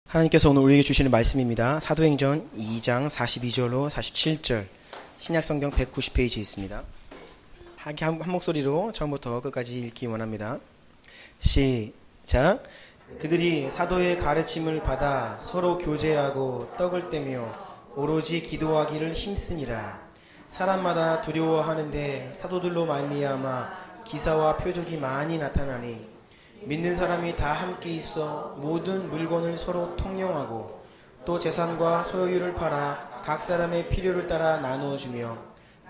하나님께서 오늘 우리에게 주시는 말씀입니다. 사도행전 2장 42절로 47절, 신약성경 190페이지에 있습니다. 한 목소리로 처음부터 끝까지 읽기 원합니다. 시작. 그들이 사도의 가르침을 받아 서로 교제하고 떡을 떼며 오로지 기도하기를 힘쓰니라. 사람마다 두려워하는데 사도들로 말미암아 기사와 표적이 많이 나타나니 믿는 사람이 다 함께 있어 모든 물건을 서로 통용하고 또 재산과 소유를 팔아 각 사람의 필요를 따라 나누어주며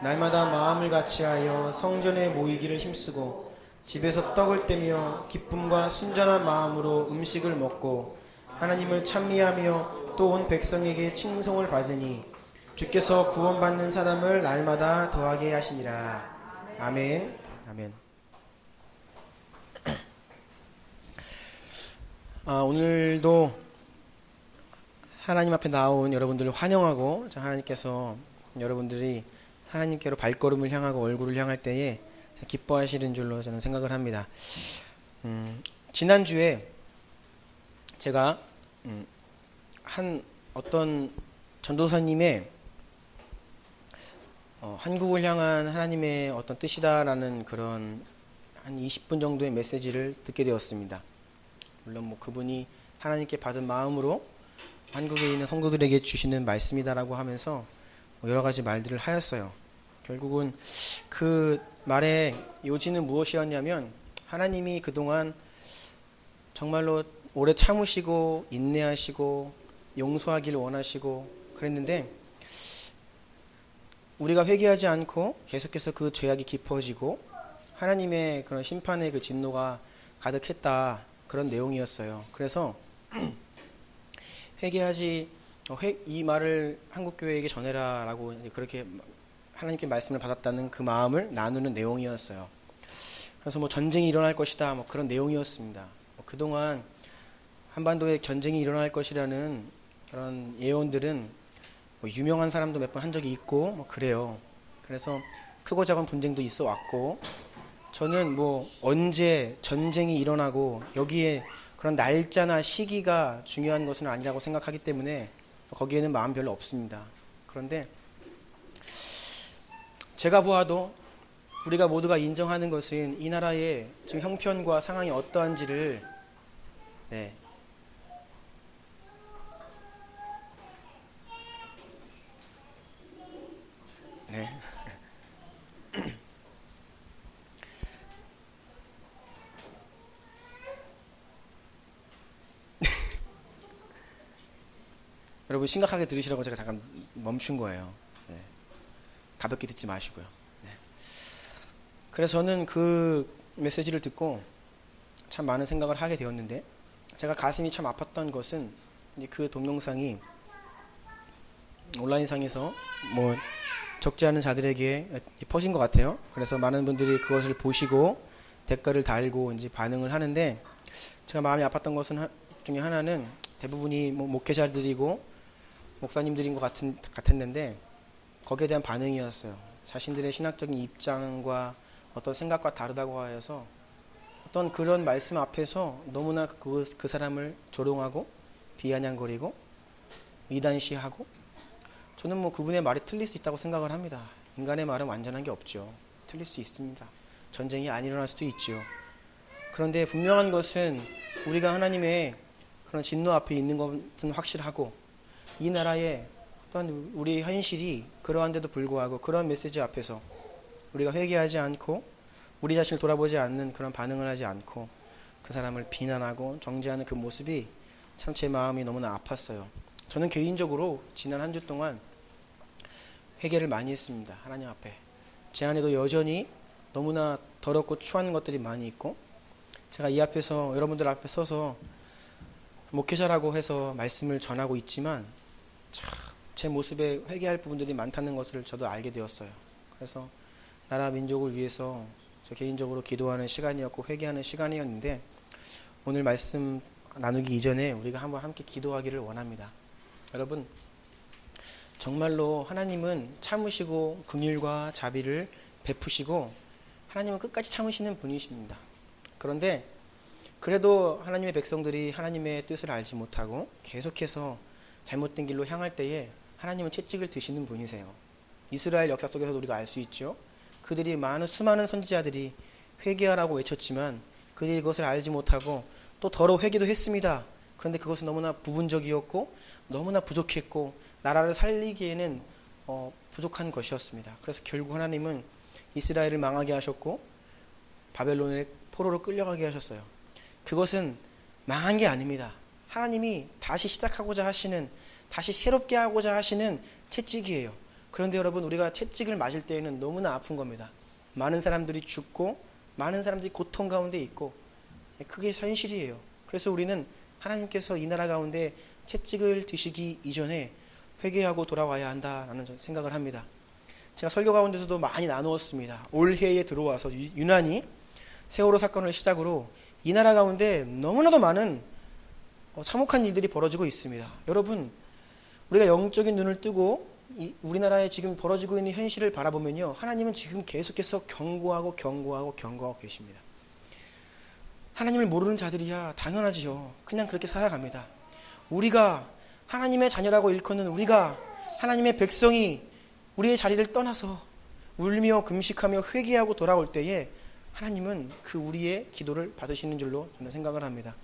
날마다 마음을 같이하여 성전에 모이기를 힘쓰고 집에서 떡을 떼며 기쁨과 순전한 마음으로 음식을 먹고 하나님을 찬미하며 또 온 백성에게 칭송을 받으니 주께서 구원받는 사람을 날마다 더하게 하시니라. 아멘. 아멘. 오늘도 하나님 앞에 나온 여러분들을 환영하고, 하나님께서 여러분들이 하나님께로 발걸음을 향하고 얼굴을 향할 때에 기뻐하시는 줄로 저는 생각을 합니다. 지난주에 제가 어떤 전도사님의 한국을 향한 하나님의 어떤 뜻이다라는 그런 한 20분 정도의 메시지를 듣게 되었습니다. 물론 그분이 하나님께 받은 마음으로 한국에 있는 성도들에게 주시는 말씀이다라고 하면서 여러 가지 말들을 하였어요. 결국은 그 말의 요지는 무엇이었냐면, 하나님이 그동안 정말로 오래 참으시고 인내하시고 용서하기를 원하시고 그랬는데, 우리가 회개하지 않고 계속해서 그 죄악이 깊어지고 하나님의 그런 심판의 그 진노가 가득했다, 그런 내용이었어요. 그래서 이 말을 한국교회에게 전해라 라고 그렇게 하나님께 말씀을 받았다는 그 마음을 나누는 내용이었어요. 그래서 전쟁이 일어날 것이다, 그런 내용이었습니다. 그동안 한반도에 전쟁이 일어날 것이라는 그런 예언들은 유명한 사람도 몇 번 한 적이 있고 그래요. 그래서 크고 작은 분쟁도 있어 왔고, 저는 언제 전쟁이 일어나고 여기에 그런 날짜나 시기가 중요한 것은 아니라고 생각하기 때문에 거기에는 마음 별로 없습니다. 그런데 제가 보아도 우리가 모두가 인정하는 것은 이 나라의 지금 형편과 상황이 어떠한지를 네. 여러분 심각하게 들으시라고 제가 잠깐 멈춘 거예요. 네. 가볍게 듣지 마시고요. 네. 그래서 저는 그 메시지를 듣고 참 많은 생각을 하게 되었는데, 제가 가슴이 참 아팠던 것은 그 동영상이 온라인상에서 적지 않은 자들에게 퍼진 것 같아요. 그래서 많은 분들이 그것을 보시고 댓글을 달고 반응을 하는데, 제가 마음이 아팠던 것은 중에 하나는 대부분이 목회자들이고 목사님들인 것 같았는데, 거기에 대한 반응이었어요. 자신들의 신학적인 입장과 어떤 생각과 다르다고 하여서 어떤 그런 말씀 앞에서 너무나 그 사람을 조롱하고 비아냥거리고 이단시하고, 저는 그분의 말이 틀릴 수 있다고 생각을 합니다. 인간의 말은 완전한 게 없죠. 틀릴 수 있습니다. 전쟁이 안 일어날 수도 있죠. 그런데 분명한 것은 우리가 하나님의 그런 진노 앞에 있는 것은 확실하고, 이 나라의 어떤 우리의 현실이 그러한데도 불구하고 그런 메시지 앞에서 우리가 회개하지 않고 우리 자신을 돌아보지 않는 그런 반응을 하지 않고 그 사람을 비난하고 정죄하는 그 모습이 참 제 마음이 너무나 아팠어요. 저는 개인적으로 지난 한 주 동안 회개를 많이 했습니다. 하나님 앞에. 제 안에도 여전히 너무나 더럽고 추한 것들이 많이 있고, 제가 이 앞에서 여러분들 앞에 서서 목회자라고 해서 말씀을 전하고 있지만 참 제 모습에 회개할 부분들이 많다는 것을 저도 알게 되었어요. 그래서 나라 민족을 위해서 저 개인적으로 기도하는 시간이었고 회개하는 시간이었는데, 오늘 말씀 나누기 이전에 우리가 한번 함께 기도하기를 원합니다. 여러분, 정말로 하나님은 참으시고 긍휼과 자비를 베푸시고 하나님은 끝까지 참으시는 분이십니다. 그런데 그래도 하나님의 백성들이 하나님의 뜻을 알지 못하고 계속해서 잘못된 길로 향할 때에 하나님은 채찍을 드시는 분이세요. 이스라엘 역사 속에서도 우리가 알 수 있죠. 그들이 수많은 선지자들이 회개하라고 외쳤지만 그들이 그것을 알지 못하고 또 더러 회개도 했습니다. 그런데 그것은 너무나 부분적이었고 너무나 부족했고 나라를 살리기에는 부족한 것이었습니다. 그래서 결국 하나님은 이스라엘을 망하게 하셨고 바벨론의 포로로 끌려가게 하셨어요. 그것은 망한 게 아닙니다. 하나님이 다시 시작하고자 하시는, 다시 새롭게 하고자 하시는 채찍이에요. 그런데 여러분, 우리가 채찍을 맞을 때에는 너무나 아픈 겁니다. 많은 사람들이 죽고 많은 사람들이 고통 가운데 있고 그게 현실이에요. 그래서 우리는 하나님께서 이 나라 가운데 채찍을 드시기 이전에 회개하고 돌아와야 한다라는 생각을 합니다. 제가 설교 가운데서도 많이 나누었습니다. 올해에 들어와서 유난히 세월호 사건을 시작으로 이 나라 가운데 너무나도 많은 참혹한 일들이 벌어지고 있습니다. 여러분, 우리가 영적인 눈을 뜨고 우리나라에 지금 벌어지고 있는 현실을 바라보면요, 하나님은 지금 계속해서 경고하고 계십니다. 하나님을 모르는 자들이야 당연하지요. 그냥 그렇게 살아갑니다. 우리가 하나님의 자녀라고 일컫는 우리가 하나님의 백성이 우리의 자리를 떠나서 울며 금식하며 회개하고 돌아올 때에 하나님은 그 우리의 기도를 받으시는 줄로 저는 생각을 합니다.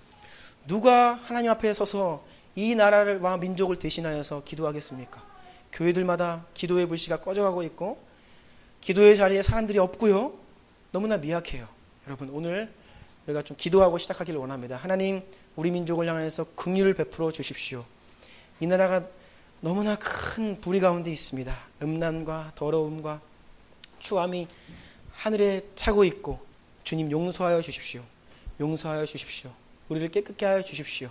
누가 하나님 앞에 서서 이 나라와 민족을 대신하여서 기도하겠습니까? 교회들마다 기도의 불씨가 꺼져가고 있고 기도의 자리에 사람들이 없고요. 너무나 미약해요. 여러분, 오늘 우리가 좀 기도하고 시작하기를 원합니다. 하나님, 우리 민족을 향해서 긍휼을 베풀어 주십시오. 이 나라가 너무나 큰 불의 가운데 있습니다. 음란과 더러움과 추함이 하늘에 차고 있고, 주님 용서하여 주십시오. 용서하여 주십시오. 우리를 깨끗게 하여 주십시오.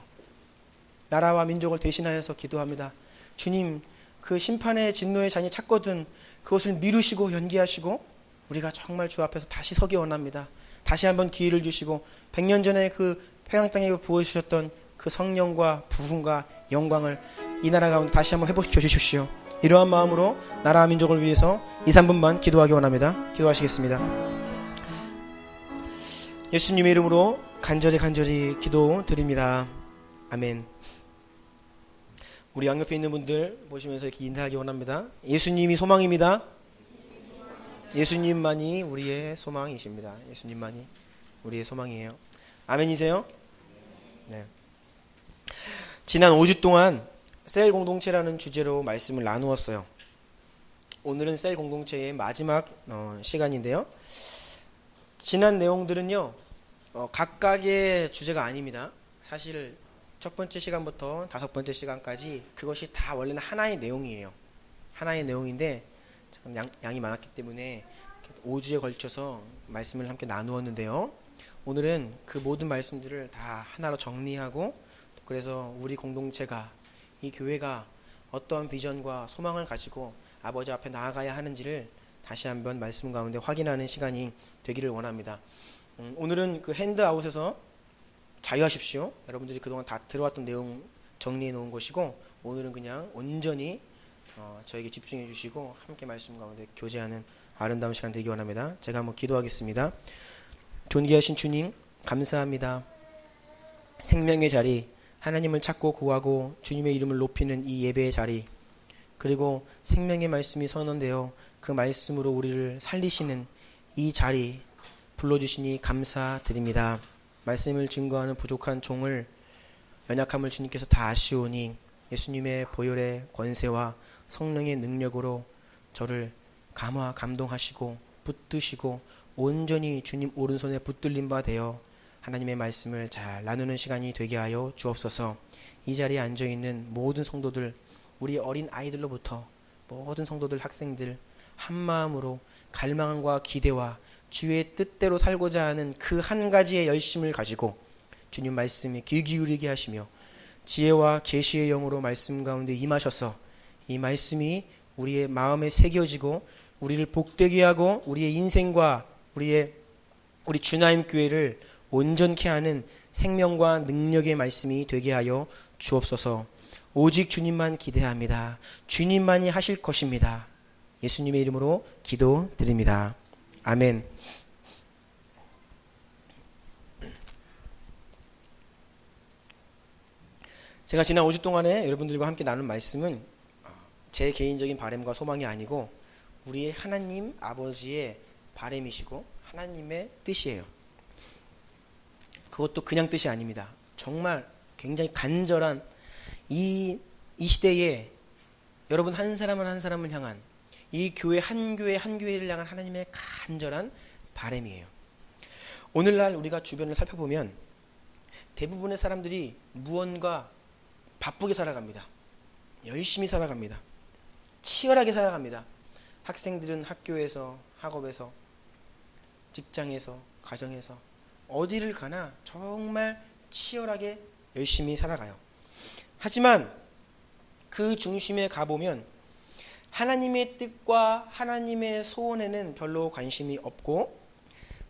나라와 민족을 대신하여서 기도합니다. 주님, 그 심판의 진노의 잔이 찼거든 그것을 미루시고 연기하시고 우리가 정말 주 앞에서 다시 서기 원합니다. 다시 한번 기회를 주시고 100년 전에 그 평양 땅에 부어주셨던 그 성령과 부흥과 영광을 이 나라 가운데 다시 한번 회복시켜 주십시오. 이러한 마음으로 나라와 민족을 위해서 2, 3분만 기도하기 원합니다. 기도하시겠습니다. 예수님의 이름으로 간절히 기도 드립니다. 아멘. 우리 양옆에 있는 분들 보시면서 이렇게 인사하기 원합니다. 예수님이 소망입니다. 예수님만이 우리의 소망이십니다. 예수님만이 우리의 소망이에요. 아멘이세요? 네. 지난 5주 동안 셀 공동체라는 주제로 말씀을 나누었어요. 오늘은 셀 공동체의 마지막 시간인데요. 지난 내용들은요, 각각의 주제가 아닙니다. 사실 첫 번째 시간부터 5번째 시간까지 그것이 다 원래는 하나의 내용이에요. 하나의 내용인데 양이 많았기 때문에 5주에 걸쳐서 말씀을 함께 나누었는데요. 오늘은 그 모든 말씀들을 다 하나로 정리하고, 그래서 우리 공동체가, 이 교회가 어떠한 비전과 소망을 가지고 아버지 앞에 나아가야 하는지를 다시 한번 말씀 가운데 확인하는 시간이 되기를 원합니다. 오늘은 그 핸드아웃에서 자유하십시오. 여러분들이 그동안 다 들어왔던 내용 정리해 놓은 것이고, 오늘은 그냥 온전히 저에게 집중해 주시고 함께 말씀 가운데 교제하는 아름다운 시간 되기 원합니다. 제가 한번 기도하겠습니다. 존귀하신 주님, 감사합니다. 생명의 자리, 하나님을 찾고 구하고 주님의 이름을 높이는 이 예배의 자리, 그리고 생명의 말씀이 선언되어 그 말씀으로 우리를 살리시는 이 자리 불러주시니 감사드립니다. 말씀을 증거하는 부족한 종을, 연약함을 주님께서 다 아시오니 예수님의 보혈의 권세와 성령의 능력으로 저를 감동하시고 붙드시고 온전히 주님 오른손에 붙들린 바 되어 하나님의 말씀을 잘 나누는 시간이 되게 하여 주옵소서. 이 자리에 앉아있는 모든 성도들, 우리 어린 아이들로부터 모든 성도들, 학생들 한 마음으로 갈망과 기대와 주의 뜻대로 살고자 하는 그 한 가지의 열심을 가지고 주님 말씀에 귀 기울이게 하시며 지혜와 계시의 영으로 말씀 가운데 임하셔서 이 말씀이 우리의 마음에 새겨지고 우리를 복되게 하고 우리의 인생과 우리 주나임 교회를 온전케 하는 생명과 능력의 말씀이 되게 하여 주옵소서. 오직 주님만 기대합니다. 주님만이 하실 것입니다. 예수님의 이름으로 기도드립니다. 아멘. 제가 지난 5주 동안에 여러분들과 함께 나눈 말씀은 제 개인적인 바람과 소망이 아니고 우리의 하나님 아버지의 바람이시고 하나님의 뜻이에요. 그것도 그냥 뜻이 아닙니다. 정말 굉장히 간절한 이 시대에 여러분 한 사람은 한 사람을 향한 이 교회 한 교회를 향한 하나님의 간절한 바람이에요. 오늘날 우리가 주변을 살펴보면 대부분의 사람들이 무언가 바쁘게 살아갑니다. 열심히 살아갑니다. 치열하게 살아갑니다. 학생들은 학교에서, 학업에서, 직장에서, 가정에서 어디를 가나 정말 치열하게 열심히 살아가요. 하지만 그 중심에 가보면 하나님의 뜻과 하나님의 소원에는 별로 관심이 없고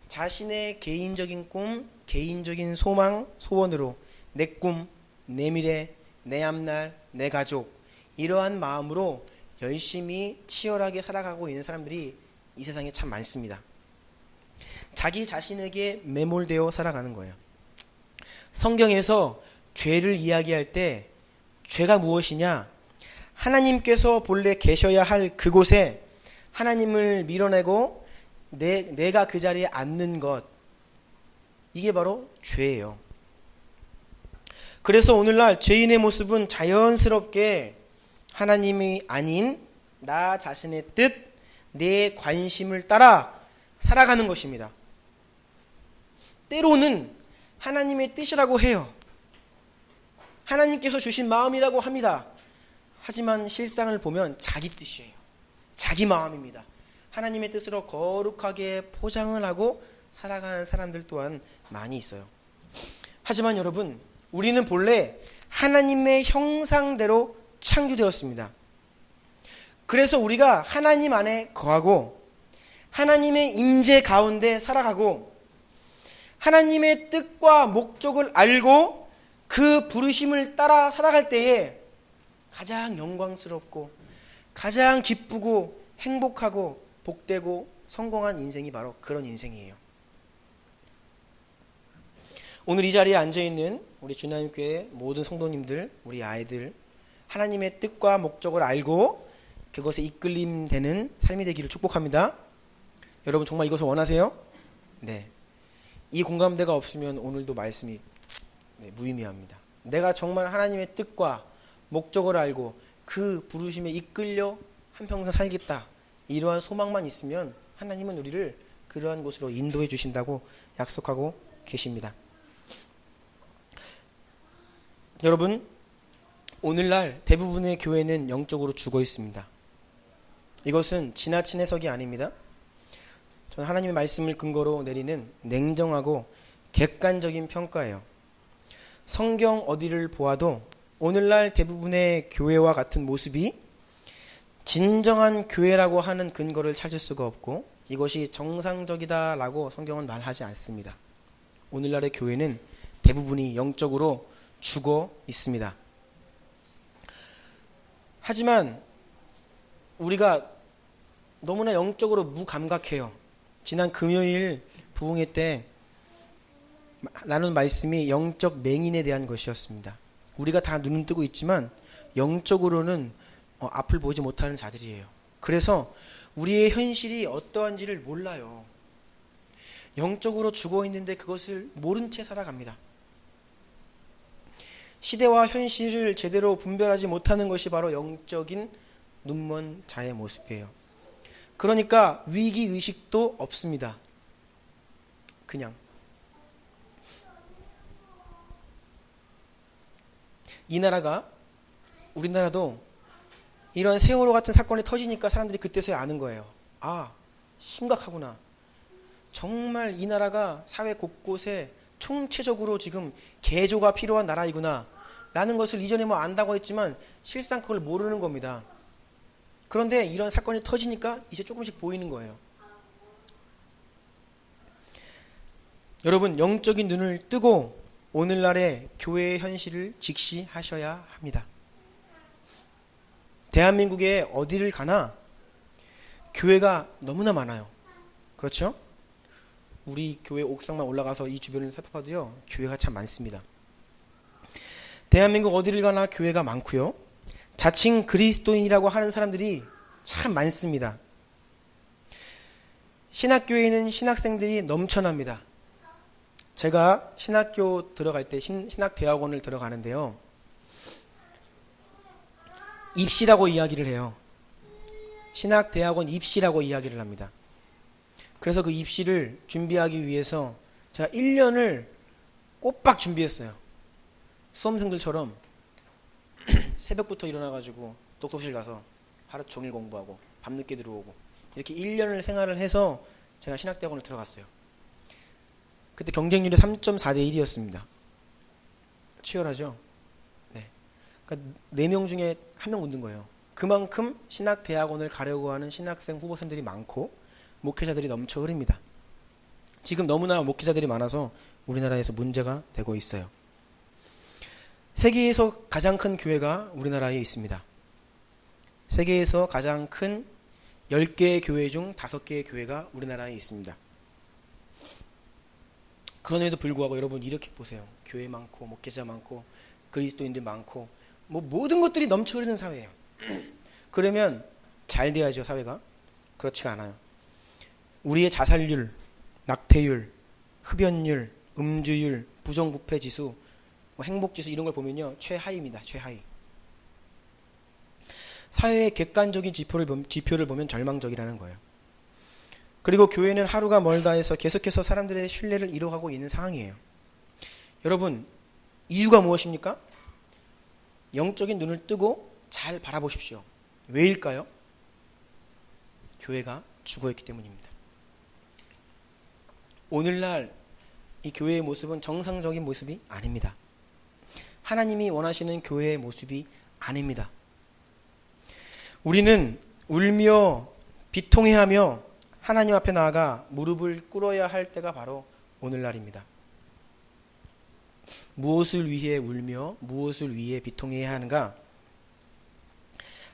자신의 개인적인 꿈, 개인적인 소망, 소원으로 내 꿈, 내 미래, 내 앞날, 내 가족 이러한 마음으로 열심히 치열하게 살아가고 있는 사람들이 이 세상에 참 많습니다. 자기 자신에게 매몰되어 살아가는 거예요. 성경에서 죄를 이야기할 때 죄가 무엇이냐? 하나님께서 본래 계셔야 할 그곳에 하나님을 밀어내고 내가 그 자리에 앉는 것, 이게 바로 죄예요. 그래서 오늘날 죄인의 모습은 자연스럽게 하나님이 아닌 나 자신의 뜻, 내 관심을 따라 살아가는 것입니다. 때로는 하나님의 뜻이라고 해요. 하나님께서 주신 마음이라고 합니다. 하지만 실상을 보면 자기 뜻이에요. 자기 마음입니다. 하나님의 뜻으로 거룩하게 포장을 하고 살아가는 사람들 또한 많이 있어요. 하지만 여러분, 우리는 본래 하나님의 형상대로 창조되었습니다. 그래서 우리가 하나님 안에 거하고 하나님의 임재 가운데 살아가고 하나님의 뜻과 목적을 알고 그 부르심을 따라 살아갈 때에 가장 영광스럽고 가장 기쁘고 행복하고 복되고 성공한 인생이 바로 그런 인생이에요. 오늘 이 자리에 앉아있는 우리 주나님교회 모든 성도님들, 우리 아이들 하나님의 뜻과 목적을 알고 그것에 이끌림되는 삶이 되기를 축복합니다. 여러분 정말 이것을 원하세요? 네. 이 공감대가 없으면 오늘도 말씀이 무의미합니다. 내가 정말 하나님의 뜻과 목적을 알고 그 부르심에 이끌려 한평생 살겠다. 이러한 소망만 있으면 하나님은 우리를 그러한 곳으로 인도해 주신다고 약속하고 계십니다. 여러분, 오늘날 대부분의 교회는 영적으로 죽어 있습니다. 이것은 지나친 해석이 아닙니다. 저는 하나님의 말씀을 근거로 내리는 냉정하고 객관적인 평가예요. 성경 어디를 보아도 오늘날 대부분의 교회와 같은 모습이 진정한 교회라고 하는 근거를 찾을 수가 없고 이것이 정상적이다라고 성경은 말하지 않습니다. 오늘날의 교회는 대부분이 영적으로 죽어 있습니다. 하지만 우리가 너무나 영적으로 무감각해요. 지난 금요일 부흥회 때 나눈 말씀이 영적 맹인에 대한 것이었습니다. 우리가 다 눈은 뜨고 있지만 영적으로는 앞을 보지 못하는 자들이에요. 그래서 우리의 현실이 어떠한지를 몰라요. 영적으로 죽어 있는데 그것을 모른 채 살아갑니다. 시대와 현실을 제대로 분별하지 못하는 것이 바로 영적인 눈먼 자의 모습이에요. 그러니까 위기의식도 없습니다. 그냥. 이 나라가, 우리나라도 이런 세월호 같은 사건이 터지니까 사람들이 그때서야 아는 거예요. 아, 심각하구나. 정말 이 나라가 사회 곳곳에 총체적으로 지금 개조가 필요한 나라이구나 라는 것을 이전에 뭐 안다고 했지만 실상 그걸 모르는 겁니다. 그런데 이런 사건이 터지니까 이제 조금씩 보이는 거예요. 여러분, 영적인 눈을 뜨고 오늘날의 교회의 현실을 직시하셔야 합니다. 대한민국에 어디를 가나 교회가 너무나 많아요. 그렇죠? 우리 교회 옥상만 올라가서 이 주변을 살펴봐도요, 교회가 참 많습니다. 대한민국 어디를 가나 교회가 많고요. 자칭 그리스도인이라고 하는 사람들이 참 많습니다. 신학교에는 신학생들이 넘쳐납니다. 제가 신학교 들어갈 때 신학대학원을 들어가는데요. 입시라고 이야기를 해요. 신학대학원 입시라고 이야기를 합니다. 그래서 그 입시를 준비하기 위해서 제가 1년을 꼬박 준비했어요. 수험생들처럼 새벽부터 일어나가지고 독서실 가서 하루 종일 공부하고 밤늦게 들어오고 이렇게 1년을 생활을 해서 제가 신학대학원을 들어갔어요. 그때 경쟁률이 3.4대 1이었습니다. 치열하죠? 네. 그러니까 4명 중에 1명 못 든 거예요. 그만큼 신학대학원을 가려고 하는 신학생 후보생들이 많고 목회자들이 넘쳐 흐릅니다. 지금 너무나 목회자들이 많아서 우리나라에서 문제가 되고 있어요. 세계에서 가장 큰 교회가 우리나라에 있습니다. 세계에서 가장 큰 10개의 교회 중 5개의 교회가 우리나라에 있습니다. 그럼에도 불구하고 여러분 이렇게 보세요. 교회 많고 목회자 많고 그리스도인들 많고 뭐 모든 것들이 넘쳐 흐르는 사회예요. 그러면 잘 돼야죠, 사회가. 그렇지가 않아요. 우리의 자살률, 낙태율, 흡연율, 음주율, 부정부패지수, 행복지수 이런 걸 보면요, 최하위입니다. 최하위. 사회의 객관적인 지표를 보면 절망적이라는 거예요. 그리고 교회는 하루가 멀다 해서 계속해서 사람들의 신뢰를 잃어가고 있는 상황이에요. 여러분, 이유가 무엇입니까? 영적인 눈을 뜨고 잘 바라보십시오. 왜일까요? 교회가 죽어있기 때문입니다. 오늘날 이 교회의 모습은 정상적인 모습이 아닙니다. 하나님이 원하시는 교회의 모습이 아닙니다. 우리는 울며 비통해하며 하나님 앞에 나아가 무릎을 꿇어야 할 때가 바로 오늘날입니다. 무엇을 위해 울며 무엇을 위해 비통해야 하는가?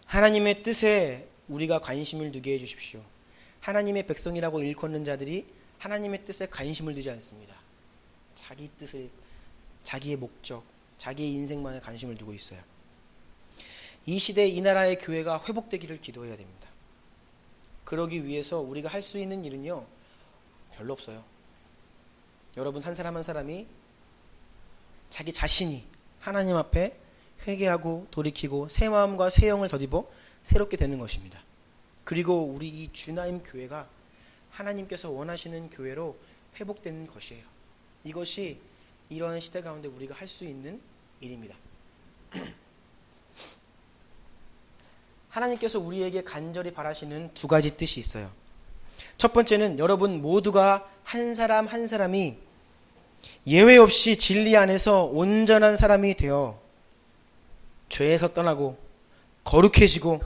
하나님의 뜻에 우리가 관심을 두게 해주십시오. 하나님의 백성이라고 일컫는 자들이 하나님의 뜻에 관심을 두지 않습니다. 자기 뜻을, 자기의 목적, 자기의 인생만에 관심을 두고 있어요. 이 시대에 이 나라의 교회가 회복되기를 기도해야 됩니다. 그러기 위해서 우리가 할 수 있는 일은요, 별로 없어요. 여러분 한 사람 한 사람이 자기 자신이 하나님 앞에 회개하고 돌이키고 새 마음과 새 영을 덧입어 새롭게 되는 것입니다. 그리고 우리 이 주나임 교회가 하나님께서 원하시는 교회로 회복되는 것이에요. 이것이 이러한 시대 가운데 우리가 할 수 있는 일입니다. 하나님께서 우리에게 간절히 바라시는 2가지 뜻이 있어요. 첫 번째는 여러분 모두가 한 사람 한 사람이 예외 없이 진리 안에서 온전한 사람이 되어 죄에서 떠나고 거룩해지고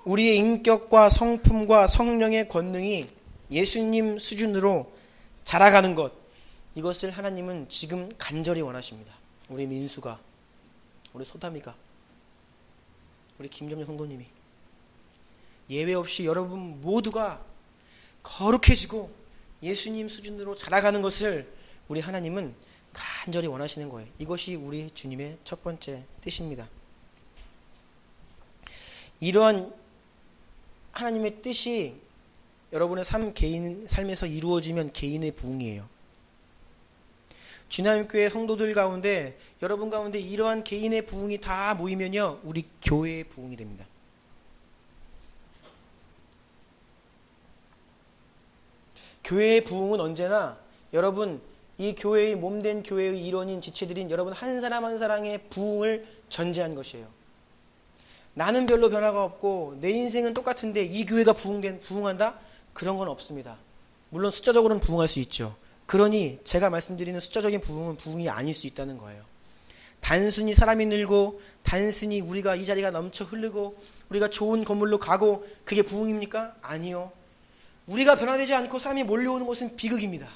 우리의 인격과 성품과 성령의 권능이 예수님 수준으로 자라가는 것, 이것을 하나님은 지금 간절히 원하십니다. 우리 민수가, 우리 소담이가, 우리 김점영 성도님이 예외 없이 여러분 모두가 거룩해지고 예수님 수준으로 자라가는 것을 우리 하나님은 간절히 원하시는 거예요. 이것이 우리 주님의 첫 번째 뜻입니다. 이러한 하나님의 뜻이 여러분의 개인 삶에서 이루어지면 개인의 부흥이에요. 주나임교회 성도들 가운데 여러분 가운데 이러한 개인의 부흥이 다 모이면요, 우리 교회의 부흥이 됩니다. 교회의 부흥은 언제나 여러분 이 교회의 몸된 교회의 일원인 지체들인 여러분 한 사람 한 사람의 부흥을 전제한 것이에요. 나는 별로 변화가 없고 내 인생은 똑같은데 이 교회가 부흥한다? 그런 건 없습니다. 물론 숫자적으로는 부흥할 수 있죠. 그러니 제가 말씀드리는 숫자적인 부흥은 부흥이 아닐 수 있다는 거예요. 단순히 사람이 늘고 단순히 우리가 이 자리가 넘쳐 흐르고 우리가 좋은 건물로 가고 그게 부흥입니까? 아니요. 우리가 변화되지 않고 사람이 몰려오는 것은 비극입니다.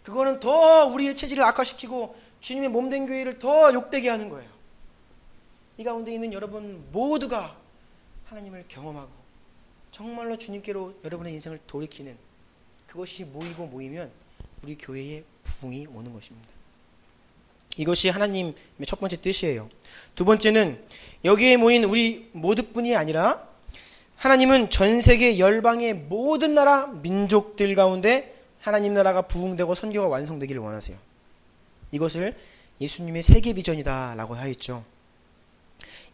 그거는 더 우리의 체질을 악화시키고 주님의 몸된 교회를 더 욕되게 하는 거예요. 이 가운데 있는 여러분 모두가 하나님을 경험하고 정말로 주님께로 여러분의 인생을 돌이키는 그것이 모이면 우리 교회에 부흥이 오는 것입니다. 이것이 하나님의 첫 번째 뜻이에요. 두 번째는 여기에 모인 우리 모두뿐이 아니라 하나님은 전 세계 열방의 모든 나라 민족들 가운데 하나님 나라가 부흥되고 선교가 완성되기를 원하세요. 이것을 예수님의 세계 비전이다 라고 하였죠.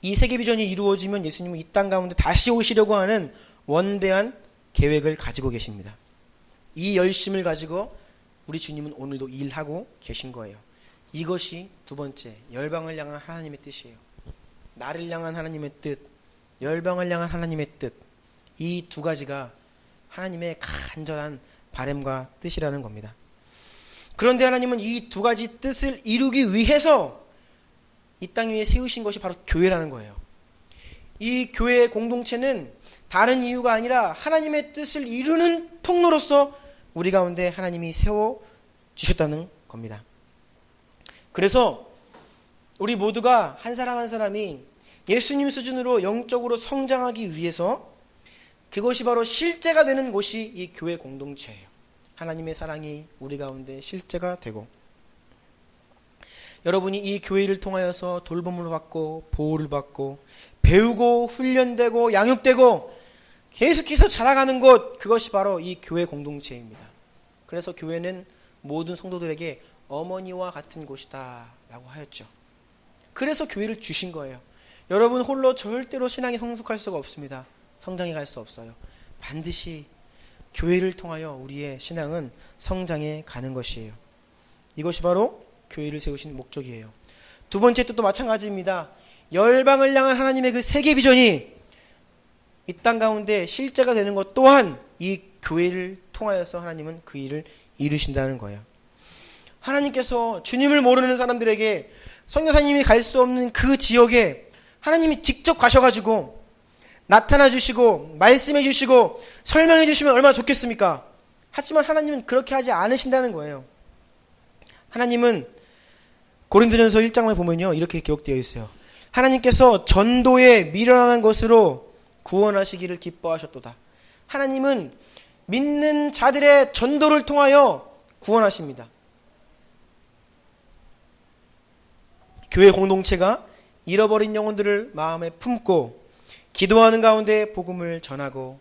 이 세계 비전이 이루어지면 예수님은 이 땅 가운데 다시 오시려고 하는 원대한 계획을 가지고 계십니다. 이 열심을 가지고 우리 주님은 오늘도 일하고 계신 거예요. 이것이 두 번째, 열방을 향한 하나님의 뜻이에요. 나를 향한 하나님의 뜻, 열방을 향한 하나님의 뜻, 이 두 가지가 하나님의 간절한 바람과 뜻이라는 겁니다. 그런데 하나님은 이 두 가지 뜻을 이루기 위해서 이 땅 위에 세우신 것이 바로 교회라는 거예요. 이 교회의 공동체는 다른 이유가 아니라 하나님의 뜻을 이루는 통로로서 우리 가운데 하나님이 세워주셨다는 겁니다. 그래서 우리 모두가 한 사람 한 사람이 예수님 수준으로 영적으로 성장하기 위해서 그것이 바로 실제가 되는 곳이 이 교회 공동체예요. 하나님의 사랑이 우리 가운데 실제가 되고, 여러분이 이 교회를 통하여서 돌봄을 받고 보호를 받고 배우고 훈련되고 양육되고 계속해서 자라가는 곳, 그것이 바로 이 교회 공동체입니다. 그래서 교회는 모든 성도들에게 어머니와 같은 곳이다 라고 하였죠. 그래서 교회를 주신 거예요. 여러분 홀로 절대로 신앙이 성숙할 수가 없습니다. 성장해 갈 수 없어요. 반드시 교회를 통하여 우리의 신앙은 성장해 가는 것이에요. 이것이 바로 교회를 세우신 목적이에요. 두 번째 뜻도 마찬가지입니다. 열방을 향한 하나님의 그 세계 비전이 이 땅 가운데 실제가 되는 것 또한 이 교회를 통하여서 하나님은 그 일을 이루신다는 거예요. 하나님께서 주님을 모르는 사람들에게 선교사님이 갈 수 없는 그 지역에 하나님이 직접 가셔가지고 나타나 주시고 말씀해 주시고 설명해 주시면 얼마나 좋겠습니까? 하지만 하나님은 그렇게 하지 않으신다는 거예요. 하나님은 고린도전서 1장에 보면요, 이렇게 기록되어 있어요. 하나님께서 전도에 미련한 것으로 구원하시기를 기뻐하셨도다. 하나님은 믿는 자들의 전도를 통하여 구원하십니다. 교회 공동체가 잃어버린 영혼들을 마음에 품고 기도하는 가운데 복음을 전하고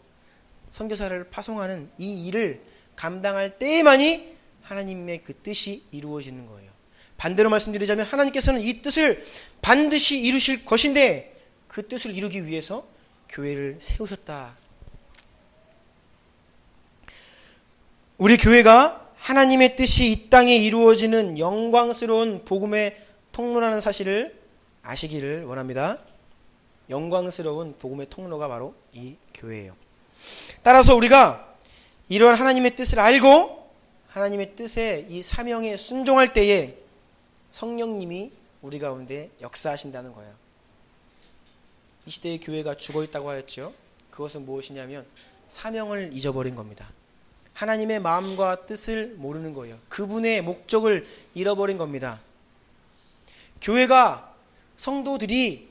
선교사를 파송하는 이 일을 감당할 때에만이 하나님의 그 뜻이 이루어지는 거예요. 반대로 말씀드리자면 하나님께서는 이 뜻을 반드시 이루실 것인데 그 뜻을 이루기 위해서 교회를 세우셨다. 우리 교회가 하나님의 뜻이 이 땅에 이루어지는 영광스러운 복음의 통로라는 사실을 아시기를 원합니다. 영광스러운 복음의 통로가 바로 이 교회예요. 따라서 우리가 이러한 하나님의 뜻을 알고 하나님의 뜻에 이 사명에 순종할 때에 성령님이 우리 가운데 역사하신다는 거예요. 이 시대의 교회가 죽어있다고 하였죠. 그것은 무엇이냐면 사명을 잊어버린 겁니다. 하나님의 마음과 뜻을 모르는 거예요. 그분의 목적을 잃어버린 겁니다. 교회가 성도들이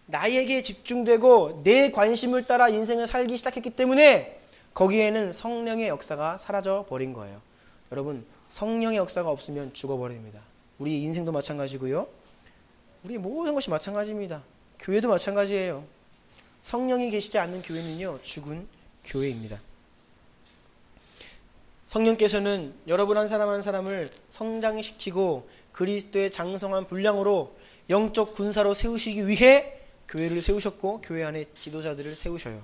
나에게 집중되고 내 관심을 따라 인생을 살기 시작했기 때문에 거기에는 성령의 역사가 사라져 버린 거예요. 여러분, 성령의 역사가 없으면 죽어버립니다. 우리 인생도 마찬가지고요. 우리 모든 것이 마찬가지입니다. 교회도 마찬가지예요. 성령이 계시지 않는 교회는요, 죽은 교회입니다. 성령께서는 여러분 한 사람 한 사람을 성장시키고 그리스도의 장성한 분량으로 영적 군사로 세우시기 위해 교회를 세우셨고 교회 안에 지도자들을 세우셔요.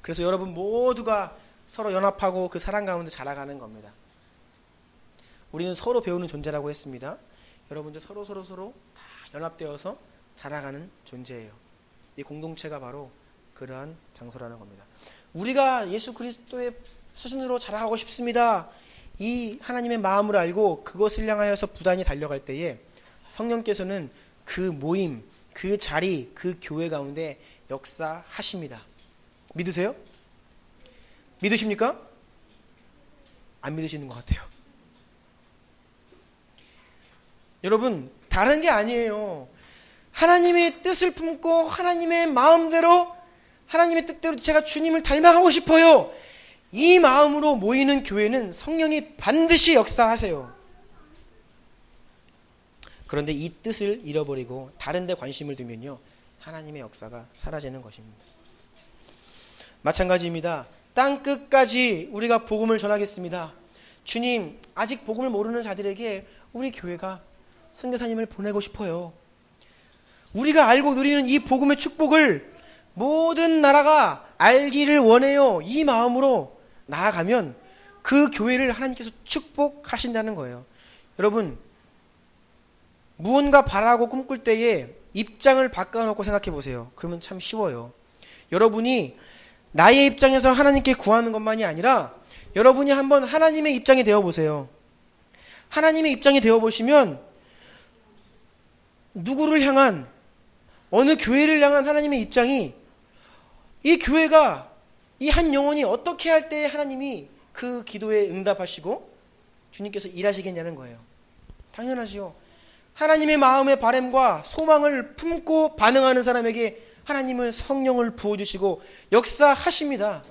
그래서 여러분 모두가 서로 연합하고 그 사랑 가운데 자라가는 겁니다. 우리는 서로 배우는 존재라고 했습니다. 여러분들 서로 다 연합되어서 자라가는 존재예요. 이 공동체가 바로 그러한 장소라는 겁니다. 우리가 예수 그리스도의 수준으로 자라가고 싶습니다. 이 하나님의 마음을 알고 그것을 향하여서 부단히 달려갈 때에 성령께서는 그 모임, 그 자리, 그 교회 가운데 역사하십니다. 믿으세요? 믿으십니까? 안 믿으시는 것 같아요. 여러분, 다른 게 아니에요. 하나님의 뜻을 품고 하나님의 마음대로, 하나님의 뜻대로 제가 주님을 닮아가고 싶어요. 이 마음으로 모이는 교회는 성령이 반드시 역사하세요. 그런데 이 뜻을 잃어버리고 다른 데 관심을 두면요, 하나님의 역사가 사라지는 것입니다. 마찬가지입니다. 땅 끝까지 우리가 복음을 전하겠습니다. 주님, 아직 복음을 모르는 자들에게 우리 교회가 선교사님을 보내고 싶어요. 우리가 알고 누리는 이 복음의 축복을 모든 나라가 알기를 원해요. 이 마음으로 나아가면 그 교회를 하나님께서 축복하신다는 거예요. 여러분, 무언가 바라고 꿈꿀 때에 입장을 바꿔놓고 생각해 보세요. 그러면 참 쉬워요. 여러분이 나의 입장에서 하나님께 구하는 것만이 아니라 여러분이 한번 하나님의 입장이 되어 보세요. 하나님의 입장이 되어 보시면 누구를 향한, 어느 교회를 향한 하나님의 입장이, 이 교회가, 이 한 영혼이 어떻게 할 때 하나님이 그 기도에 응답하시고 주님께서 일하시겠냐는 거예요. 당연하지요. 하나님의 마음의 바람과 소망을 품고 반응하는 사람에게 하나님은 성령을 부어주시고 역사하십니다.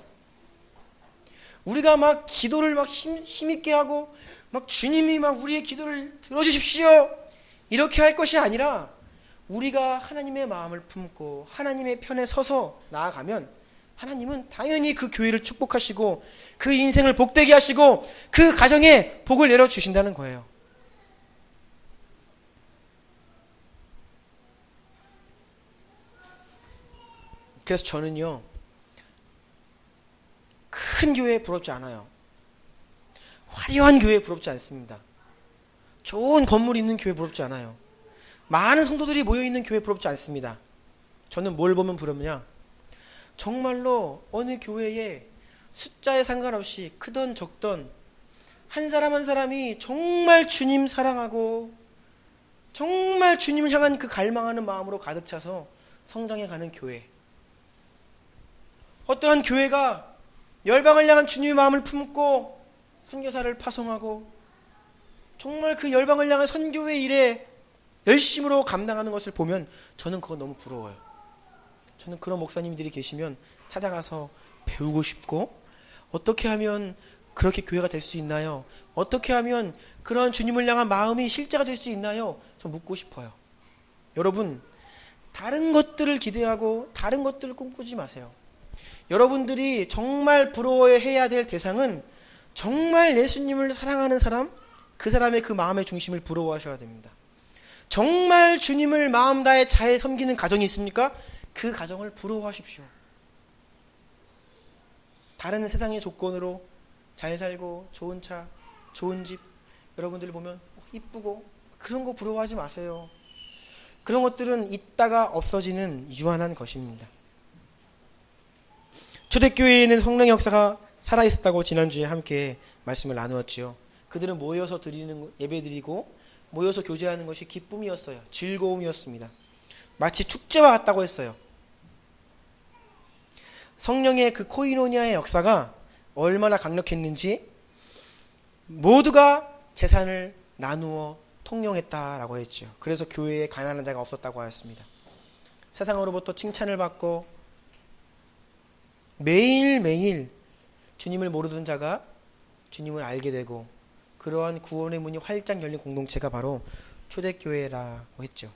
우리가 막 기도를 막 힘있게 하고 막 주님이 막 우리의 기도를 들어주십시오 이렇게 할 것이 아니라 우리가 하나님의 마음을 품고 하나님의 편에 서서 나아가면 하나님은 당연히 그 교회를 축복하시고 그 인생을 복되게 하시고 그 가정에 복을 내려주신다는 거예요. 그래서 저는요, 큰 교회에 부럽지 않아요. 화려한 교회에 부럽지 않습니다. 좋은 건물이 있는 교회에 부럽지 않아요. 많은 성도들이 모여있는 교회에 부럽지 않습니다. 저는 뭘 보면 부럽냐? 정말로 어느 교회에 숫자에 상관없이 크던 적던 한 사람 한 사람이 정말 주님 사랑하고 정말 주님을 향한 그 갈망하는 마음으로 가득 차서 성장해가는 교회. 어떠한 교회가 열방을 향한 주님의 마음을 품고 선교사를 파송하고 정말 그 열방을 향한 선교의 일에 열심으로 감당하는 것을 보면 저는 그거 너무 부러워요. 저는 그런 목사님들이 계시면 찾아가서 배우고 싶고, 어떻게 하면 그렇게 교회가 될 수 있나요? 어떻게 하면 그런 주님을 향한 마음이 실제가 될 수 있나요? 저 묻고 싶어요. 여러분, 다른 것들을 기대하고 다른 것들을 꿈꾸지 마세요. 여러분들이 정말 부러워해야 될 대상은 정말 예수님을 사랑하는 사람, 그 사람의 그 마음의 중심을 부러워하셔야 됩니다. 정말 주님을 마음 다해 잘 섬기는 가정이 있습니까? 그 가정을 부러워하십시오. 다른 세상의 조건으로 잘 살고 좋은 차, 좋은 집, 여러분들 보면 이쁘고 그런 거 부러워하지 마세요. 그런 것들은 있다가 없어지는 유한한 것입니다. 초대교회에는 성령의 역사가 살아있었다고 지난주에 함께 말씀을 나누었지요. 그들은 모여서 드리는 예배드리고 모여서 교제하는 것이 기쁨이었어요. 즐거움이었습니다. 마치 축제와 같다고 했어요. 성령의 그 코이노니아의 역사가 얼마나 강력했는지 모두가 재산을 나누어 통용했다라고 했죠. 그래서 교회에 가난한 자가 없었다고 하였습니다. 세상으로부터 칭찬을 받고 매일매일 주님을 모르던 자가 주님을 알게 되고 그러한 구원의 문이 활짝 열린 공동체가 바로 초대교회라고 했죠.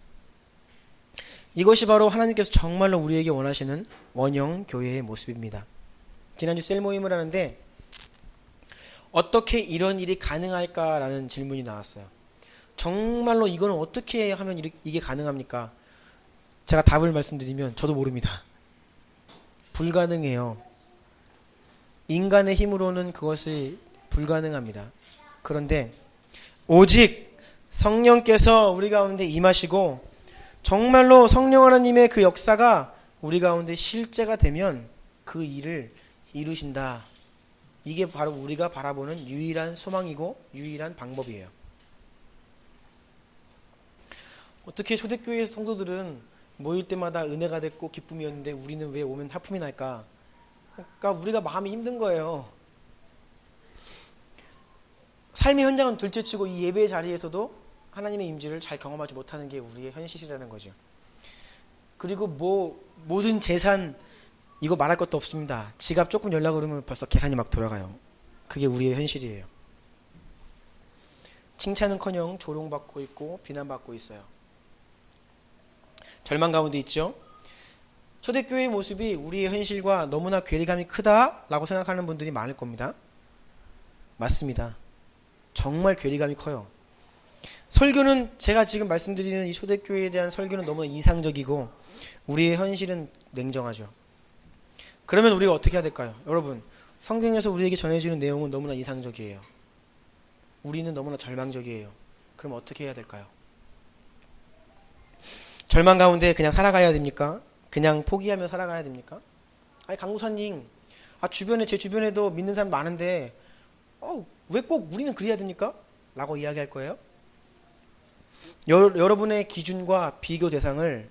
이것이 바로 하나님께서 정말로 우리에게 원하시는 원형 교회의 모습입니다. 지난주 셀 모임을 하는데 어떻게 이런 일이 가능할까라는 질문이 나왔어요. 정말로 이거는 어떻게 하면 이게 가능합니까? 제가 답을 말씀드리면 저도 모릅니다. 불가능해요. 인간의 힘으로는 그것이 불가능합니다. 그런데 오직 성령께서 우리 가운데 임하시고 정말로 성령 하나님의 그 역사가 우리 가운데 실제가 되면 그 일을 이루신다. 이게 바로 우리가 바라보는 유일한 소망이고 유일한 방법이에요. 어떻게 초대교회 성도들은 모일 때마다 은혜가 됐고 기쁨이었는데 우리는 왜 오면 하품이 날까? 그러니까 우리가 마음이 힘든 거예요. 삶의 현장은 둘째치고 이 예배 자리에서도 하나님의 임재를 잘 경험하지 못하는 게 우리의 현실이라는 거죠. 그리고 모든 재산 이거 말할 것도 없습니다. 지갑 조금 열려고 그러면 벌써 계산이 막 돌아가요. 그게 우리의 현실이에요. 칭찬은커녕 조롱받고 있고 비난받고 있어요. 절망 가운데 있죠. 초대교회의 모습이 우리의 현실과 너무나 괴리감이 크다라고 생각하는 분들이 많을 겁니다. 맞습니다. 정말 괴리감이 커요. 설교는 제가 지금 말씀드리는 이 초대교회에 대한 설교는 너무나 이상적이고 우리의 현실은 냉정하죠. 그러면 우리가 어떻게 해야 될까요? 여러분, 성경에서 우리에게 전해주는 내용은 너무나 이상적이에요. 우리는 너무나 절망적이에요. 그럼 어떻게 해야 될까요? 절망 가운데 그냥 살아가야 됩니까? 그냥 포기하며 살아가야 됩니까? 아니, 강도사님, 제 주변에도 믿는 사람 많은데 왜 꼭 우리는 그래야 됩니까? 라고 이야기할 거예요. 여러분의 기준과 비교 대상을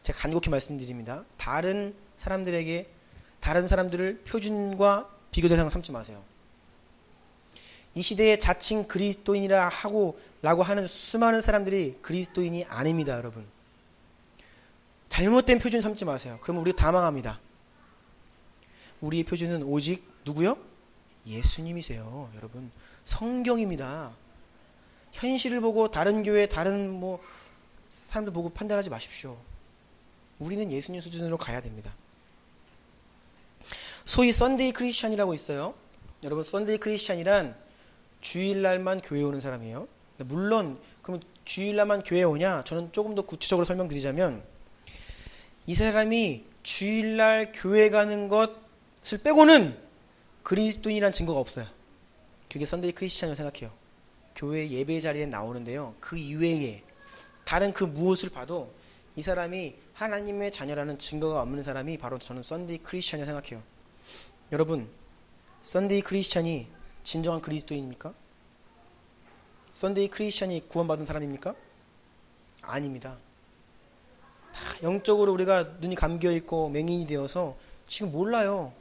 제가 간곡히 말씀드립니다. 다른 사람들을 표준과 비교 대상을 삼지 마세요. 이 시대에 자칭 그리스도인이라고 하는 수많은 사람들이 그리스도인이 아닙니다, 여러분. 잘못된 표준 삼지 마세요. 그러면 우리 다 망합니다. 우리의 표준은 오직 누구요? 예수님이세요, 여러분. 성경입니다. 현실을 보고 다른 교회, 다른 사람들 보고 판단하지 마십시오. 우리는 예수님 수준으로 가야 됩니다. 소위 썬데이 크리스찬이라고 있어요. 여러분, 썬데이 크리스찬이란 주일날만 교회 오는 사람이에요. 물론 그럼 주일날만 교회 오냐? 저는 조금 더 구체적으로 설명드리자면 이 사람이 주일날 교회 가는 것을 빼고는 그리스도인이란 증거가 없어요. 그게 썬데이 크리스찬이라고 생각해요. 교회 예배 자리에 나오는데요. 그 이외에 다른 그 무엇을 봐도 이 사람이 하나님의 자녀라는 증거가 없는 사람이 바로 저는 썬데이 크리스찬이라고 생각해요. 여러분, 썬데이 크리스찬이 진정한 그리스도인입니까? 썬데이 크리스찬이 구원받은 사람입니까? 아닙니다. 영적으로 우리가 눈이 감겨있고 맹인이 되어서 지금 몰라요.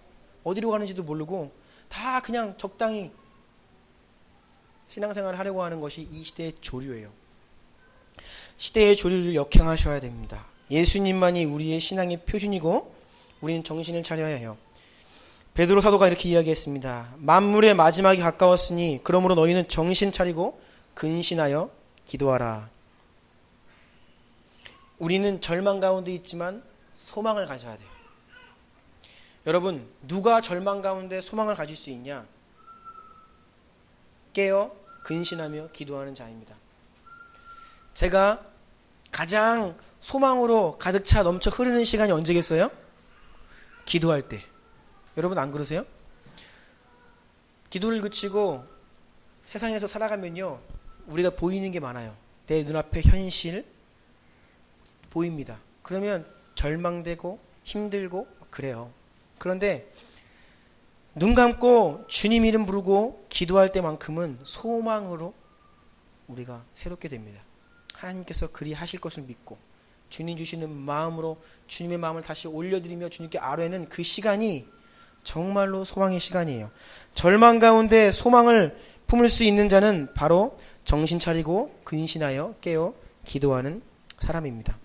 어디로 가는지도 모르고 다 그냥 적당히 신앙생활을 하려고 하는 것이 이 시대의 조류예요. 시대의 조류를 역행하셔야 됩니다. 예수님만이 우리의 신앙의 표준이고 우리는 정신을 차려야 해요. 베드로 사도가 이렇게 이야기했습니다. 만물의 마지막이 가까웠으니 그러므로 너희는 정신 차리고 근신하여 기도하라. 우리는 절망 가운데 있지만 소망을 가져야 돼요. 여러분, 누가 절망 가운데 소망을 가질 수 있냐? 깨어 근신하며 기도하는 자입니다. 제가 가장 소망으로 가득 차 넘쳐 흐르는 시간이 언제겠어요? 기도할 때. 여러분 안 그러세요? 기도를 그치고 세상에서 살아가면요, 우리가 보이는 게 많아요. 내 눈앞에 현실 보입니다. 그러면 절망되고 힘들고 그래요. 그런데 눈 감고 주님 이름 부르고 기도할 때만큼은 소망으로 우리가 새롭게 됩니다. 하나님께서 그리 하실 것을 믿고 주님 주시는 마음으로 주님의 마음을 다시 올려드리며 주님께 아뢰는 그 시간이 정말로 소망의 시간이에요. 절망 가운데 소망을 품을 수 있는 자는 바로 정신 차리고 근신하여 깨어 기도하는 사람입니다.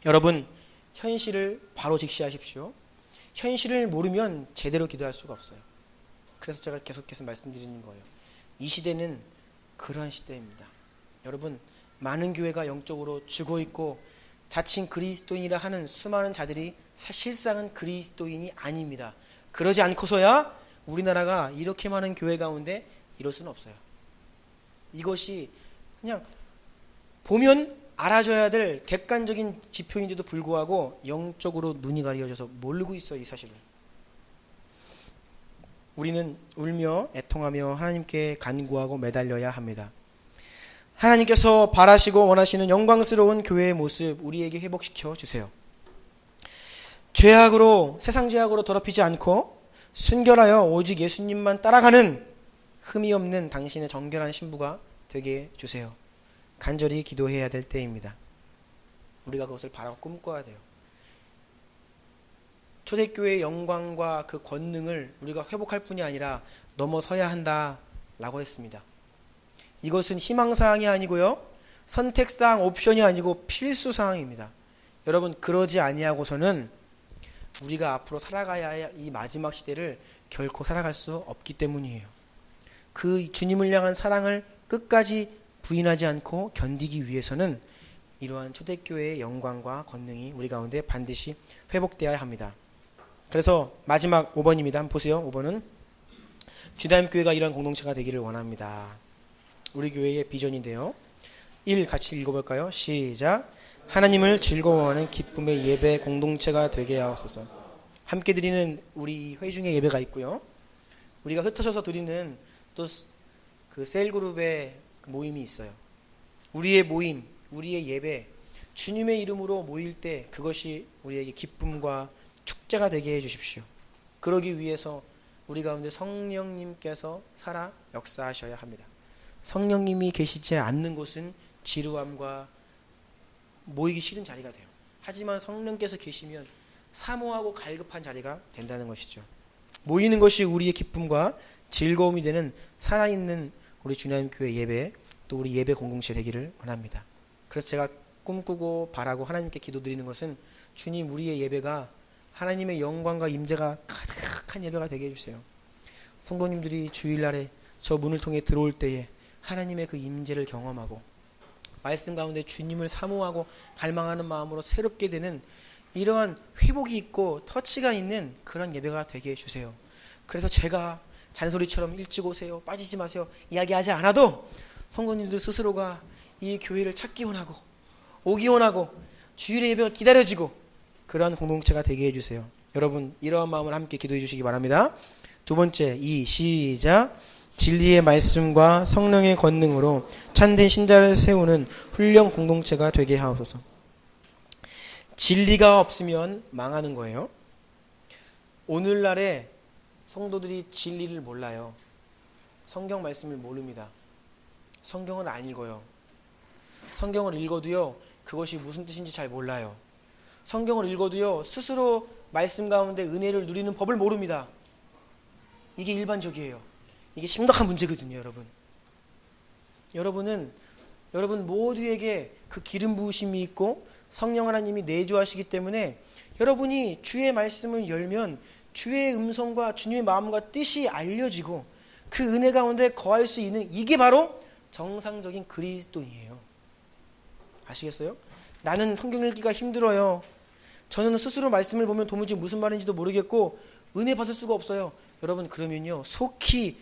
여러분, 현실을 바로 직시하십시오. 현실을 모르면 제대로 기도할 수가 없어요. 그래서 제가 계속해서 말씀드리는 거예요. 이 시대는 그러한 시대입니다. 여러분, 많은 교회가 영적으로 죽어있고 자칭 그리스도인이라 하는 수많은 자들이 실상은 그리스도인이 아닙니다. 그러지 않고서야 우리나라가 이렇게 많은 교회 가운데 이럴 수는 없어요. 이것이 그냥 보면 알아줘야 될 객관적인 지표인데도 불구하고 영적으로 눈이 가려져서 모르고 있어요, 이 사실을. 우리는 울며 애통하며 하나님께 간구하고 매달려야 합니다. 하나님께서 바라시고 원하시는 영광스러운 교회의 모습 우리에게 회복시켜 주세요. 세상 죄악으로 더럽히지 않고 순결하여 오직 예수님만 따라가는 흠이 없는 당신의 정결한 신부가 되게 해주세요. 간절히 기도해야 될 때입니다. 우리가 그것을 바라고 꿈꿔야 돼요. 초대교회의 영광과 그 권능을 우리가 회복할 뿐이 아니라 넘어서야 한다라고 했습니다. 이것은 희망사항이 아니고요, 선택사항, 옵션이 아니고 필수사항입니다. 여러분, 그러지 아니하고서는 우리가 앞으로 살아가야 할 이 마지막 시대를 결코 살아갈 수 없기 때문이에요. 그 주님을 향한 사랑을 끝까지 부인하지 않고 견디기 위해서는 이러한 초대교회의 영광과 권능이 우리 가운데 반드시 회복되어야 합니다. 그래서 마지막 5번입니다. 한번 보세요. 5번은 주담교회가 이러한 공동체가 되기를 원합니다. 우리 교회의 비전인데요. 1 같이 읽어볼까요? 시작. 하나님을 즐거워하는 기쁨의 예배 공동체가 되게 하옵소서. 함께 드리는 우리 회중의 예배가 있고요. 우리가 흩어져서 드리는 또 그 셀그룹의 모임이 있어요. 우리의 모임, 우리의 예배, 주님의 이름으로 모일 때 그것이 우리에게 기쁨과 축제가 되게 해주십시오. 그러기 위해서 우리 가운데 성령님께서 살아 역사하셔야 합니다. 성령님이 계시지 않는 곳은 지루함과 모이기 싫은 자리가 돼요. 하지만 성령께서 계시면 사모하고 갈급한 자리가 된다는 것이죠. 모이는 것이 우리의 기쁨과 즐거움이 되는 살아있는 우리 주님 교회 예배, 또 우리 예배 공동체 되기를 원합니다. 그래서 제가 꿈꾸고 바라고 하나님께 기도드리는 것은 주님, 우리의 예배가 하나님의 영광과 임재가 가득한 예배가 되게 해주세요. 성도님들이 주일날에 저 문을 통해 들어올 때에 하나님의 그 임재를 경험하고 말씀 가운데 주님을 사모하고 갈망하는 마음으로 새롭게 되는 이러한 회복이 있고 터치가 있는 그런 예배가 되게 해주세요. 그래서 제가 잔소리처럼 일찍 오세요, 빠지지 마세요 이야기하지 않아도 성도님들 스스로가 이 교회를 찾기 원하고 오기 원하고 주일의 예배가 기다려지고 그러한 공동체가 되게 해주세요. 여러분 이러한 마음을 함께 기도해 주시기 바랍니다. 두 번째, 시작. 진리의 말씀과 성령의 권능으로 참된 신자를 세우는 훈련 공동체가 되게 하옵소서. 진리가 없으면 망하는 거예요. 오늘날에 성도들이 진리를 몰라요. 성경 말씀을 모릅니다. 성경을 안 읽어요. 성경을 읽어도요, 그것이 무슨 뜻인지 잘 몰라요. 성경을 읽어도요, 스스로 말씀 가운데 은혜를 누리는 법을 모릅니다. 이게 일반적이에요. 이게 심각한 문제거든요, 여러분. 여러분 모두에게 그 기름 부으심이 있고 성령 하나님이 내주하시기 때문에 여러분이 주의 말씀을 열면 주의 음성과 주님의 마음과 뜻이 알려지고 그 은혜 가운데 거할 수 있는 이게 바로 정상적인 그리스도인이에요. 아시겠어요? 나는 성경 읽기가 힘들어요. 저는 스스로 말씀을 보면 도무지 무슨 말인지도 모르겠고 은혜 받을 수가 없어요. 여러분 그러면요 속히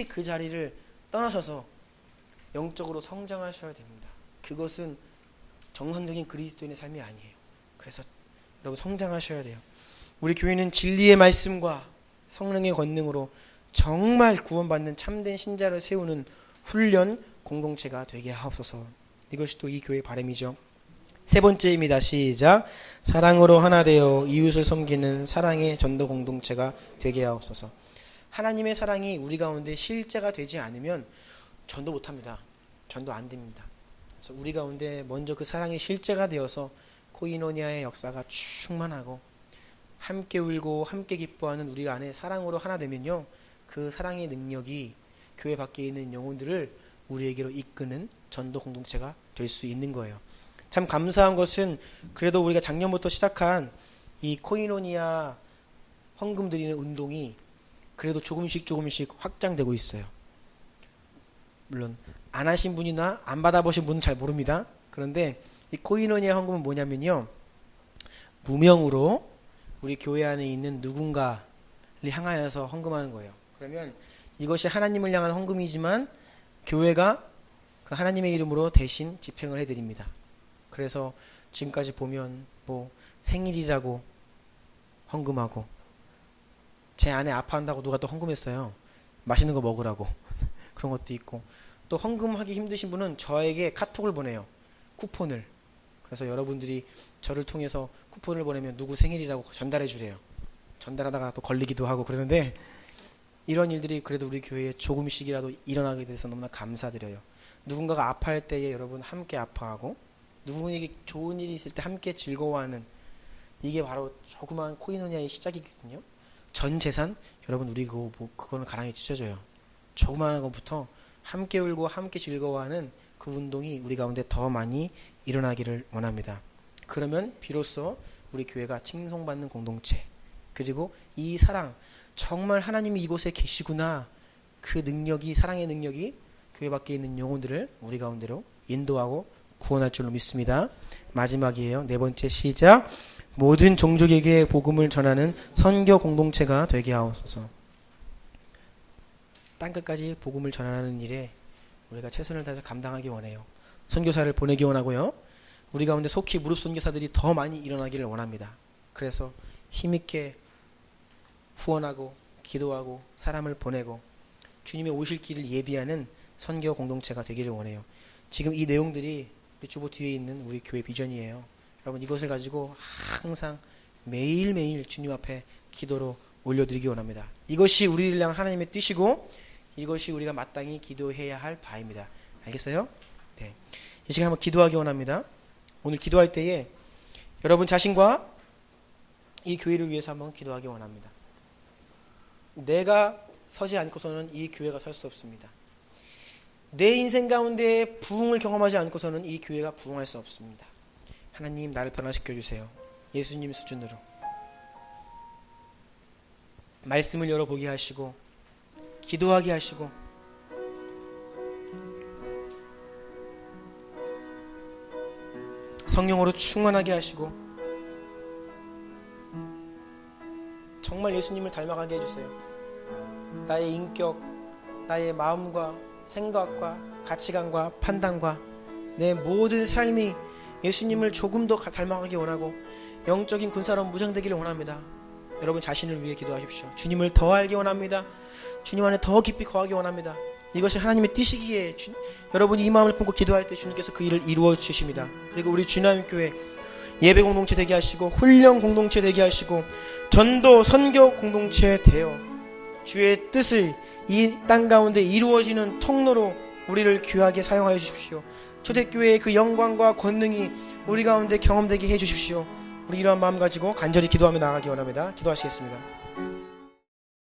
그 자리를 떠나셔서 영적으로 성장하셔야 됩니다. 그것은 정상적인 그리스도인의 삶이 아니에요. 그래서 여러분 성장하셔야 돼요. 우리 교회는 진리의 말씀과 성령의 권능으로 정말 구원받는 참된 신자를 세우는 훈련 공동체가 되게 하옵소서. 이것이 또 이 교회의 바람이죠. 세 번째입니다. 시작. 사랑으로 하나 되어 이웃을 섬기는 사랑의 전도 공동체가 되게 하옵소서. 하나님의 사랑이 우리 가운데 실제가 되지 않으면 전도 못합니다. 전도 안 됩니다. 그래서 우리 가운데 먼저 그 사랑이 실제가 되어서 코이노니아의 역사가 충만하고 함께 울고 함께 기뻐하는 우리 안에 사랑으로 하나 되면요, 그 사랑의 능력이 교회 밖에 있는 영혼들을 우리에게로 이끄는 전도 공동체가 될 수 있는 거예요. 참 감사한 것은 그래도 우리가 작년부터 시작한 이 코이노니아 헌금 드리는 운동이 그래도 조금씩 확장되고 있어요. 물론 안 하신 분이나 안 받아보신 분은 잘 모릅니다. 그런데 이 코이노니아 헌금은 뭐냐면요, 무명으로 우리 교회 안에 있는 누군가를 향하여서 헌금하는 거예요. 그러면 이것이 하나님을 향한 헌금이지만 교회가 그 하나님의 이름으로 대신 집행을 해드립니다. 그래서 지금까지 보면 뭐 생일이라고 헌금하고, 제 아내 아파한다고 누가 또 헌금했어요. 맛있는 거 먹으라고. 그런 것도 있고, 또 헌금하기 힘드신 분은 저에게 카톡을 보내요. 쿠폰을. 그래서 여러분들이 저를 통해서 쿠폰을 보내면 누구 생일이라고 전달해 주래요. 전달하다가 또 걸리기도 하고 그러는데, 이런 일들이 그래도 우리 교회에 조금씩이라도 일어나게 돼서 너무나 감사드려요. 누군가가 아파할 때에 여러분 함께 아파하고, 누구에게 좋은 일이 있을 때 함께 즐거워하는, 이게 바로 조그마한 코이노니아의 시작이거든요. 전 재산 여러분 우리 그거는 가랑이 찢어져요. 조그마한 것부터 함께 울고 함께 즐거워하는 그 운동이 우리 가운데 더 많이 일어나기를 원합니다. 그러면 비로소 우리 교회가 칭송받는 공동체, 그리고 이 사랑, 정말 하나님이 이곳에 계시구나, 그 능력이, 사랑의 능력이 교회 밖에 있는 영혼들을 우리 가운데로 인도하고 구원할 줄로 믿습니다. 마지막이에요. 네 번째 시작. 모든 종족에게 복음을 전하는 선교 공동체가 되게 하옵소서. 땅끝까지 복음을 전하는 일에 우리가 최선을 다해서 감당하기 원해요. 선교사를 보내기 원하고요. 우리 가운데 속히 무릎 선교사들이 더 많이 일어나기를 원합니다. 그래서 힘있게 후원하고 기도하고 사람을 보내고 주님의 오실 길을 예비하는 선교 공동체가 되기를 원해요. 지금 이 내용들이 우리 주보 뒤에 있는 우리 교회 비전이에요. 여러분 이것을 가지고 항상 매일매일 주님 앞에 기도로 올려드리기 원합니다. 이것이 우리를 향한 하나님의 뜻이고 이것이 우리가 마땅히 기도해야 할 바입니다. 알겠어요? 네. 이 시간 한번 기도하기 원합니다. 오늘 기도할 때에 여러분 자신과 이 교회를 위해서 한번 기도하기 원합니다. 내가 서지 않고서는 이 교회가 설 수 없습니다. 내 인생 가운데 부흥을 경험하지 않고서는 이 교회가 부흥할 수 없습니다. 하나님 나를 변화시켜 주세요. 예수님 수준으로 말씀을 열어보게 하시고 기도하게 하시고 성령으로 충만하게 하시고 정말 예수님을 닮아가게 해주세요. 나의 인격, 나의 마음과 생각과 가치관과 판단과 내 모든 삶이 예수님을 조금 더 닮아가기 원하고 영적인 군사로 무장되기를 원합니다. 여러분 자신을 위해 기도하십시오. 주님을 더 알기 원합니다. 주님 안에 더 깊이 거하기 원합니다. 이것이 하나님의 뜻이기에 여러분이 이 마음을 품고 기도할 때 주님께서 그 일을 이루어 주십니다. 그리고 우리 주님교회 예배 공동체 되게 하시고 훈련 공동체 되게 하시고 전도 선교 공동체 되어 주의 뜻을 이 땅 가운데 이루어지는 통로로 우리를 귀하게 사용하여 주십시오. 초대교회의 그 영광과 권능이 우리 가운데 경험되게 해 주십시오. 우리 이러한 마음 가지고 간절히 기도하며 나아가기 원합니다. 기도하시겠습니다.